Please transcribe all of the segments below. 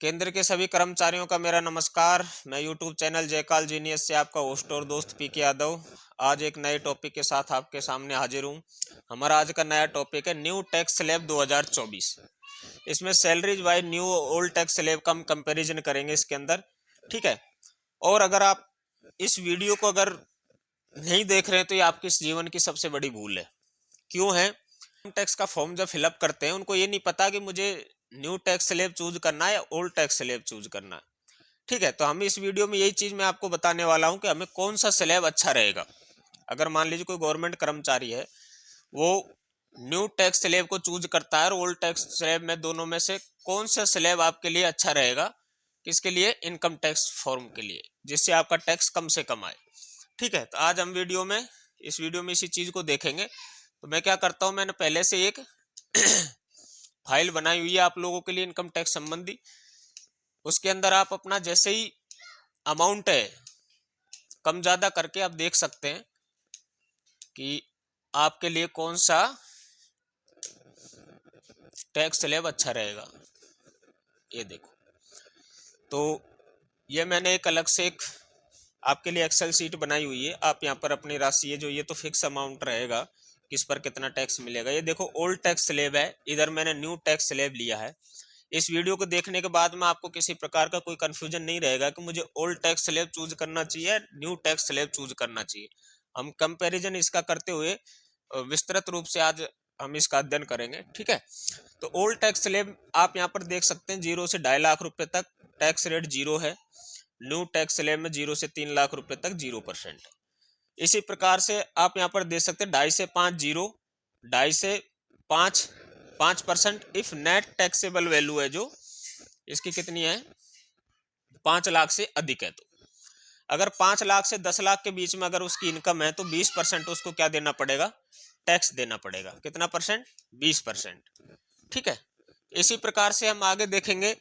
केंद्र के सभी कर्मचारियों का मेरा नमस्कार। मैं यूट्यूब चैनल जयकाल जीनियस से आपका होस्ट और दोस्त पीके यादव आज एक नए टॉपिक के साथ आपके सामने हाजिर हूँ। हमारा आज का नया टॉपिक है न्यू टैक्स स्लैब 2024। इसमें salaries by new old tax slab का हम कंपेरिजन करेंगे इसके अंदर, ठीक है। और अगर आप इस वीडियो को अगर नहीं देख रहे हैं तो ये आपके जीवन की सबसे बड़ी भूल है। क्यों है? टैक्स का फॉर्म जब फिलअप करते हैं उनको ये नहीं पता कि मुझे न्यू टैक्स स्लैब चूज करना है या ओल्ड टैक्स स्लैब चूज करना है, ठीक है। तो हम इस वीडियो में यही चीज मैं आपको बताने वाला हूं कि हमें कौन सा स्लैब अच्छा रहेगा। अगर मान लीजिए कोई गवर्नमेंट कर्मचारी है, वो न्यू टैक्स स्लैब को चूज करता है और ओल्ड टैक्स स्लैब में दोनों में से कौन सा स्लैब आपके लिए अच्छा रहेगा, किसके लिए? इनकम टैक्स फॉर्म के लिए, जिससे आपका टैक्स कम से कम आए, ठीक है। तो आज हम इस वीडियो में इसी चीज को देखेंगे। तो मैं क्या करता हूं, मैंने पहले से एक फाइल बनाई हुई है आप लोगों के लिए इनकम टैक्स संबंधी। उसके अंदर आप अपना जैसे ही अमाउंट है कम ज्यादा करके आप देख सकते हैं कि आपके लिए कौन सा टैक्स स्लैब अच्छा रहेगा। ये देखो, तो ये मैंने एक अलग से एक आपके लिए एक्सेल सीट बनाई हुई है। आप यहाँ पर अपनी राशि है जो ये तो फिक्स अमाउंट रहेगा, किस पर कितना टैक्स मिलेगा। ये देखो ओल्ड टैक्स स्लैब है, इधर मैंने न्यू टैक्स स्लैब लिया है। इस वीडियो को देखने के बाद में आपको किसी प्रकार का कोई कंफ्यूजन नहीं रहेगा कि मुझे ओल्ड टैक्स स्लैब चूज करना चाहिए, न्यू टैक्स स्लैब चूज करना चाहिए। हम कंपैरिजन इसका करते हुए विस्तृत रूप से आज हम इसका अध्ययन करेंगे, ठीक है। तो ओल्ड टैक्स स्लैब आप यहाँ पर देख सकते हैं 0 से 2.5 लाख रुपए तक टैक्स रेट 0 है। न्यू टैक्स स्लैब में 0 से 3 लाख रुपए तक 0% है। इसी प्रकार से आप यहाँ पर देख सकते हैं 2.5 से 5 0, 2.5 से 5% इफ नेट टैक्सेबल वैल्यू है जो इसकी कितनी है, 5 लाख से अधिक है। तो अगर 5 लाख से 10 लाख के बीच में अगर उसकी इनकम है तो 20% उसको क्या देना पड़ेगा, टैक्स देना पड़ेगा। कितना परसेंट? 20%, ठीक है। इसी प्रकार से हम आगे देखेंगे,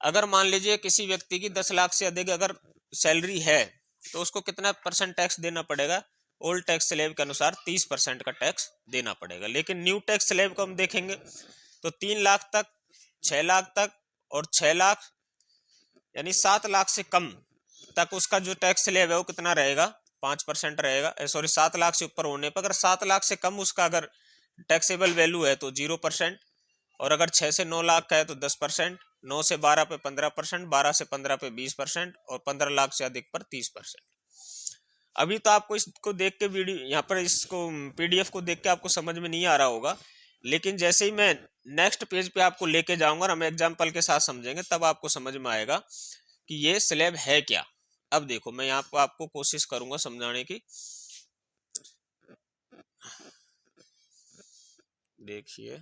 अगर मान लीजिए किसी व्यक्ति की 10 लाख से अधिक अगर सैलरी है तो उसको कितना परसेंट टैक्स देना पड़ेगा? ओल्ड टैक्स स्लैब के अनुसार 30% का टैक्स देना पड़ेगा। लेकिन न्यू टैक्स स्लैब को हम देखेंगे तो 3 लाख तक, 6 लाख तक और 6 लाख यानी 7 लाख से कम तक उसका जो टैक्स स्लैब है वो कितना रहेगा? 5% रहेगा। सॉरी, 7 लाख से ऊपर होने पर, अगर 7 लाख से कम उसका अगर टैक्सेबल वैल्यू है तो 0%, और अगर 6 से 9 लाख का है तो 10%, 9 से 12 पे 15%, 12 से 15 पे 20% और 15 लाख से अधिक पर 30%। अभी तो आपको इसको देख के वीडियो यहाँ पर इसको पीडीएफ को देख के आपको समझ में नहीं आ रहा होगा, लेकिन जैसे ही मैं नेक्स्ट पेज पे आपको लेके जाऊंगा और हम एग्जाम्पल के साथ समझेंगे तब आपको समझ में आएगा कि ये स्लैब है क्या। अब देखो, मैं यहाँ पर आपको कोशिश करूंगा समझाने की। देखिए,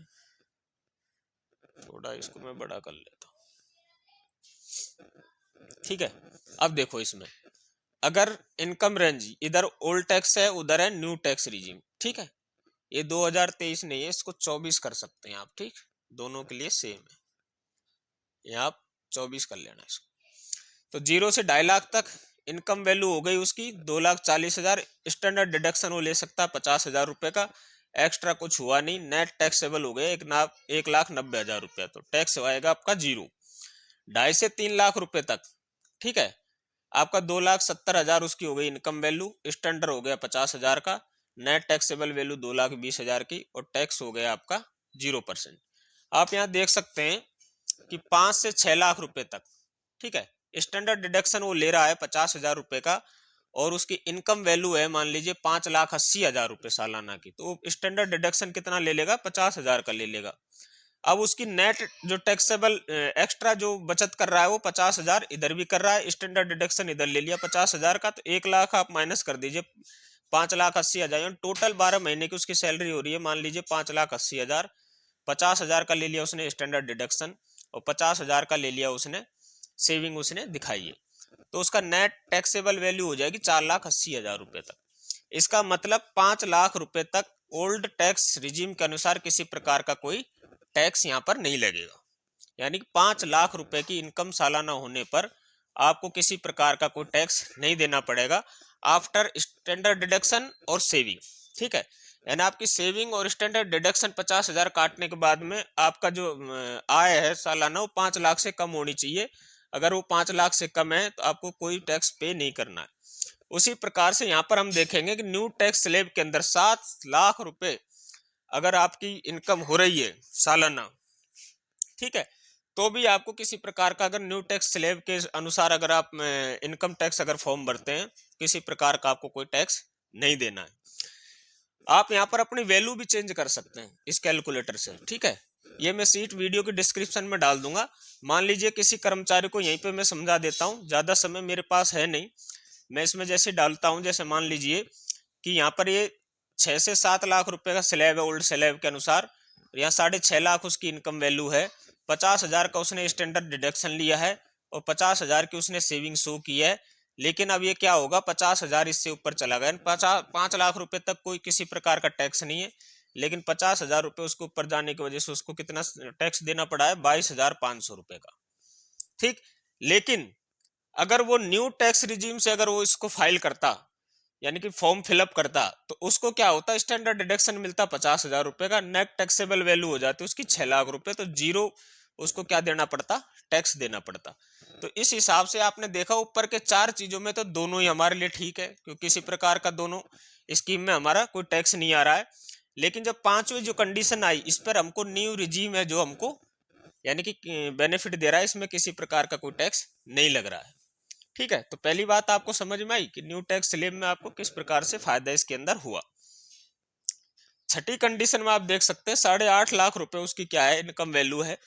थोड़ा इसको मैं बड़ा कर लेता हूँ, ठीक है। अब देखो, इसमें अगर इनकम रेंज इधर ओल्ड टैक्स है, उधर है न्यू टैक्स रिजीम, ठीक है। ये 2023 नहीं है, इसको 24 कर सकते हैं आप, ठीक। दोनों के लिए सेम है, ये आप 24 कर लेना इसको। तो 0 से 2.5 लाख तक इनकम वैल्यू हो गई उसकी 2,40,000। स्टैंडर्ड डिडक्शन वो ले सकता है 50,000 रुपए का, एक्स्ट्रा कुछ हुआ नहीं। नेट टैक्सेबल हो गए 1,90,000 रुपया, तो टैक्स आएगा आपका 0। 2.5 से 3 लाख रुपए तक, ठीक है, आपका 2,70,000 उसकी हो गई इनकम वैल्यू। स्टैंडर्ड हो गया 50,000 का, नेट टैक्सेबल वैल्यू 2,20,000 की, और टैक्स हो गया आपका 0%। आप यहाँ देख सकते हैं कि 5 से 6 लाख रुपए तक, ठीक है, स्टैंडर्ड डिडक्शन वो ले रहा है 50,000 रुपए का, और उसकी इनकम वैल्यू है मान लीजिए 5,80,000 रुपए सालाना की, तो स्टैंडर्ड डिडक्शन कितना ले लेगा? 50,000 का ले लेगा। अब उसकी नेट जो टैक्सेबल एक्स्ट्रा जो बचत कर रहा है वो 50,000 इधर भी कर रहा है, स्टैंडर्ड डिडक्शन इधर ले लिया 50,000 का, तो 1 लाख आप माइनस कर दीजिए 5,80,000, टोटल 12 महीने की उसकी सैलरी हो रही है मान लीजिए 5,80,000। 50,000 का ले लिया उसने स्टैंडर्ड डिडक्शन और 50,000 का ले लिया उसने सेविंग, उसने दिखाई है, तो उसका नेट टैक्सेबल वैल्यू हो जाएगी 4,80,000 रुपए तक। इसका मतलब 5 लाख रुपए तक ओल्ड टैक्स रिजीम के अनुसार किसी प्रकार का कोई टैक्स यहाँ पर नहीं लगेगा। यानी कि 5 लाख रुपए की इनकम सालाना होने पर आपको किसी प्रकार का कोई टैक्स नहीं देना पड़ेगा आफ्टर स्टैंडर्ड डिडक्शन और सेविंग, ठीक है। यानी आपकी सेविंग और स्टैंडर्ड डिडक्शन 50,000 काटने के बाद में आपका जो आय है सालाना वो 5 लाख से कम होनी चाहिए। अगर वो 5 लाख से कम है तो आपको कोई टैक्स पे नहीं करना है। उसी प्रकार से यहाँ पर हम देखेंगे कि न्यू टैक्स स्लैब के अंदर 7 लाख रुपए अगर आपकी इनकम हो रही है सालाना, ठीक है, तो भी आपको किसी प्रकार का अगर न्यू टैक्स स्लैब के अनुसार अगर आप इनकम टैक्स अगर फॉर्म भरते हैं, किसी प्रकार का आपको कोई टैक्स नहीं देना है। आप यहाँ पर अपनी वैल्यू भी चेंज कर सकते हैं इस कैलकुलेटर से, ठीक है। ये मैं सीट वीडियो के डिस्क्रिप्शन में डाल दूंगा। मान लीजिए किसी कर्मचारी को यहीं पे मैं समझा देता हूँ, ज़्यादा समय मेरे पास है नहीं, मैं इसमें जैसे डालता हूँ, जैसे मान लीजिए कि यहाँ पर ये 6 से 7 लाख रुपए का स्लैब है ओल्ड स्लैब के अनुसार, यहाँ 6.5 लाख उसकी इनकम वैल्यू है, 50,000 का उसने स्टैंडर्ड डिडक्शन लिया है और 50,000 की उसने सेविंग शो की है। लेकिन अब ये क्या होगा, 50,000 इससे ऊपर चला गया, 5 लाख रुपए तक कोई किसी प्रकार का टैक्स नहीं है, लेकिन 50,000 रुपए उसको ऊपर जाने की वजह से उसको कितना टैक्स देना पड़ा है, 22,500 रुपए का, ठीक। लेकिन अगर वो न्यू टैक्स रिजीम से अगर वो इसको फाइल करता, यानी कि फॉर्म फिलअप करता, तो उसको क्या होता, स्टैंडर्ड डिडक्शन मिलता 50,000 रुपए का, नेट टैक्सेबल वैल्यू हो जाती उसकी 6 लाख रुपए, तो जीरो उसको क्या देना पड़ता, टैक्स देना पड़ता। तो इस हिसाब से आपने देखा ऊपर के 4 चीजों में तो दोनों ही हमारे लिए ठीक है, क्योंकि किसी प्रकार का दोनों स्कीम में हमारा कोई टैक्स नहीं आ रहा है। लेकिन जब 5वीं जो कंडीशन आई, इस पर हमको न्यू रिजीम है जो हमको यानी कि बेनिफिट दे रहा है, इसमें किसी प्रकार का कोई टैक्स नहीं लग रहा है, ठीक है। तो पहली बात आपको समझ में आई कि न्यू टैक्स स्लैब में आपको किस प्रकार से फायदा इसके अंदर हुआ। छठी कंडीशन में आप देख सकते हैं 8.5 लाख रुपए उसकी क्या है, इनकम वैल्यू है,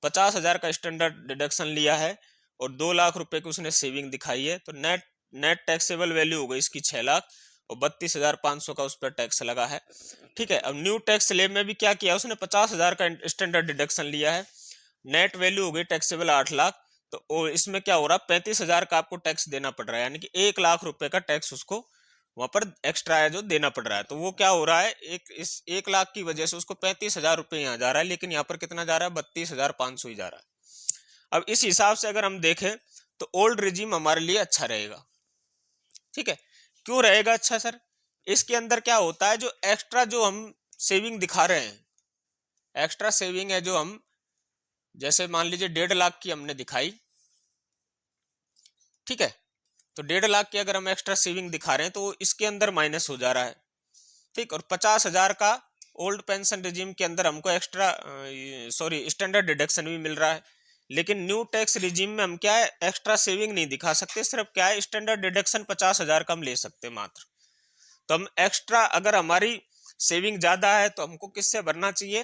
50,000 का स्टैंडर्ड डिडक्शन लिया है और 2 लाख रुपए की उसने सेविंग दिखाई है, तो नेट टैक्सेबल वैल्यू हो गई इसकी 6 लाख और 32,500 का उस पर टैक्स लगा है, ठीक है। अब न्यू टैक्स स्लैब में भी क्या किया उसने, 50,000 का स्टैंडर्ड डिडक्शन लिया है, नेट वैल्यू हो गई टैक्सेबल 8 लाख, तो इसमें क्या हो रहा है, 35,000 का आपको टैक्स देना पड़ रहा है, यानी कि 1 लाख रुपए का टैक्स उसको वहां पर एक्स्ट्रा है जो देना पड़ रहा है। तो वो क्या हो रहा है, इस 1 लाख की वजह से उसको 35,000 रुपए यहाँ जा रहा है, लेकिन यहाँ पर कितना जा रहा है, 32,500 ही जा रहा है। अब इस हिसाब से अगर हम देखें तो ओल्ड रिजीम हमारे लिए अच्छा रहेगा, ठीक है। क्यों रहेगा अच्छा सर, इसके अंदर क्या होता है, जो एक्स्ट्रा जो हम सेविंग दिखा रहे हैं, एक्स्ट्रा सेविंग है जो हम, जैसे मान लीजिए 1.5 लाख की हमने दिखाई, ठीक है, तो 1.5 लाख की अगर हम एक्स्ट्रा सेविंग दिखा रहे हैं तो इसके अंदर माइनस हो जा रहा है, ठीक। और 50,000 का ओल्ड पेंशन रिजीम के अंदर हमको एक्स्ट्रा स्टैंडर्ड डिडक्शन भी मिल रहा है, लेकिन न्यू टैक्स रिजीम में हम क्या है, एक्स्ट्रा सेविंग नहीं दिखा सकते, सिर्फ क्या है, स्टैंडर्ड डिडक्शन 50,000 कम ले सकते मात्र। तो हम एक्स्ट्रा अगर हमारी सेविंग ज्यादा है तो हमको किससे भरना चाहिए,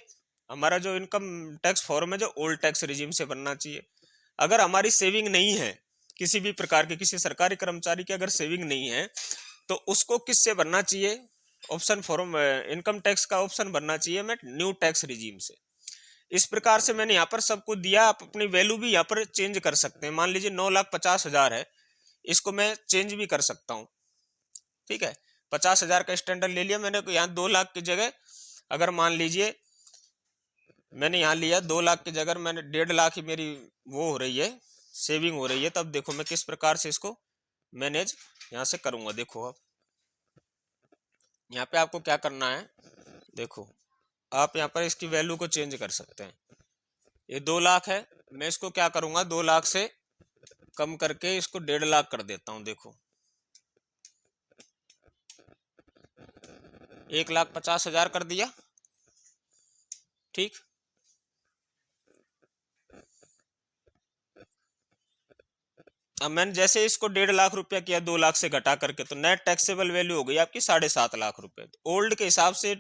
हमारा जो इनकम टैक्स फॉर्म है जो ओल्ड टैक्स रिजीम से भरना चाहिए। अगर हमारी सेविंग नहीं है, किसी भी प्रकार के किसी सरकारी कर्मचारी की अगर सेविंग नहीं है तो उसको किससे भरना चाहिए, ऑप्शन फॉर्म इनकम टैक्स का ऑप्शन भरना चाहिए हमें न्यू टैक्स रिजीम से। इस प्रकार से मैंने यहाँ पर सबको दिया, आप अपनी वैल्यू भी यहाँ पर चेंज कर सकते हैं। मान लीजिए 9,50,000 है, इसको मैं चेंज भी कर सकता हूँ, ठीक है। 50,000 का स्टैंडर्ड ले लिया मैंने, यहाँ 2 लाख की जगह अगर मान लीजिए मैंने यहाँ लिया 2 लाख की जगह मैंने 1.5 लाख ही मेरी वो हो रही है, सेविंग हो रही है, तब देखो मैं किस प्रकार से इसको मैनेज यहाँ से करूंगा। देखो अब यहाँ पे आपको क्या करना है, देखो आप यहाँ पर इसकी वैल्यू को चेंज कर सकते हैं। ये 2 लाख है, मैं इसको क्या करूंगा, 2 लाख से कम करके इसको 1.5 लाख कर देता हूं। देखो 1,50,000 कर दिया, ठीक। अब मैंने जैसे इसको 1.5 लाख रुपया किया 2 लाख से घटा करके, तो नेट टैक्सेबल वैल्यू हो गई आपकी 7.5 लाख रुपए। तो ओल्ड के हिसाब से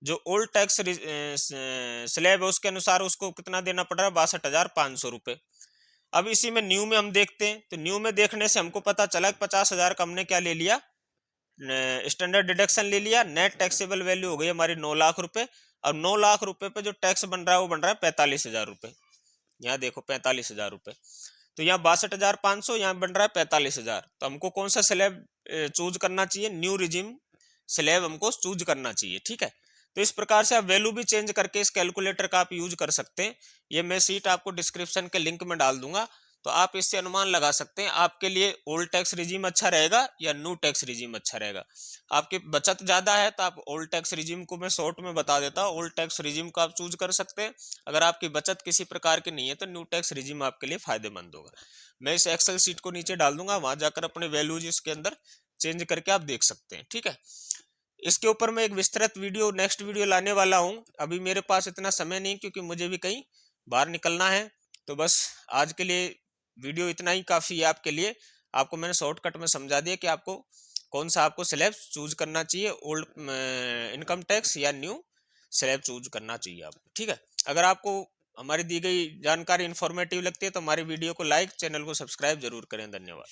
जो ओल्ड टैक्स स्लैब है उसके अनुसार उसको कितना देना पड़ रहा है, 62,500 रुपए। अब इसी में न्यू में हम देखते हैं, तो न्यू में देखने से हमको पता चला कि 50,000 का हमने क्या ले लिया, स्टैंडर्ड डिडक्शन ले लिया, नेट टैक्सेबल वैल्यू हो गई हमारी 9 लाख रुपए। अब 9 लाख रुपए पे जो टैक्स बन रहा है वो बन रहा है 45,000 रुपए। यहाँ देखो 45,000 रुपए, तो यहाँ 62,500, यहाँ बन रहा है 45,000। तो हमको कौन सा स्लैब चूज करना चाहिए, न्यू रिजीम स्लैब हमको चूज करना चाहिए, ठीक है। तो इस प्रकार से आप वैल्यू भी चेंज करके इस कैलकुलेटर का आप यूज कर सकते हैं। ये मैं सीट आपको डिस्क्रिप्शन के लिंक में डाल दूंगा, तो आप इससे अनुमान लगा सकते हैं आपके लिए ओल्ड टैक्स रिजीम अच्छा रहेगा या न्यू टैक्स रिजीम अच्छा रहेगा। आपकी बचत ज्यादा है तो आप ओल्ड टैक्स रिजीम को मैं शॉर्ट में बता देता हूँ, ओल्ड टैक्स रिजीम को आप चूज कर सकते हैं। अगर आपकी बचत किसी प्रकार की नहीं है तो न्यू टैक्स रिजीम आपके लिए फायदेमंद होगा। मैं इस एक्सेल सीट को नीचे डाल दूंगा, वहां जाकर अपने वैल्यूज इसके अंदर चेंज करके आप देख सकते हैं। ठीक है, इसके ऊपर मैं एक विस्तृत वीडियो नेक्स्ट वीडियो लाने वाला हूं। अभी मेरे पास इतना समय नहीं क्योंकि मुझे भी कहीं बाहर निकलना है। तो बस आज के लिए वीडियो इतना ही काफी है आपके लिए। आपको मैंने शॉर्टकट में समझा दिया कि आपको कौन सा आपको स्लैब चूज करना चाहिए, ओल्ड इनकम टैक्स या न्यू स्लैब चूज करना चाहिए आपको। ठीक है, अगर आपको हमारी दी गई जानकारी इंफॉर्मेटिव लगती है तो हमारी वीडियो को लाइक, चैनल को सब्सक्राइब जरूर करें। धन्यवाद।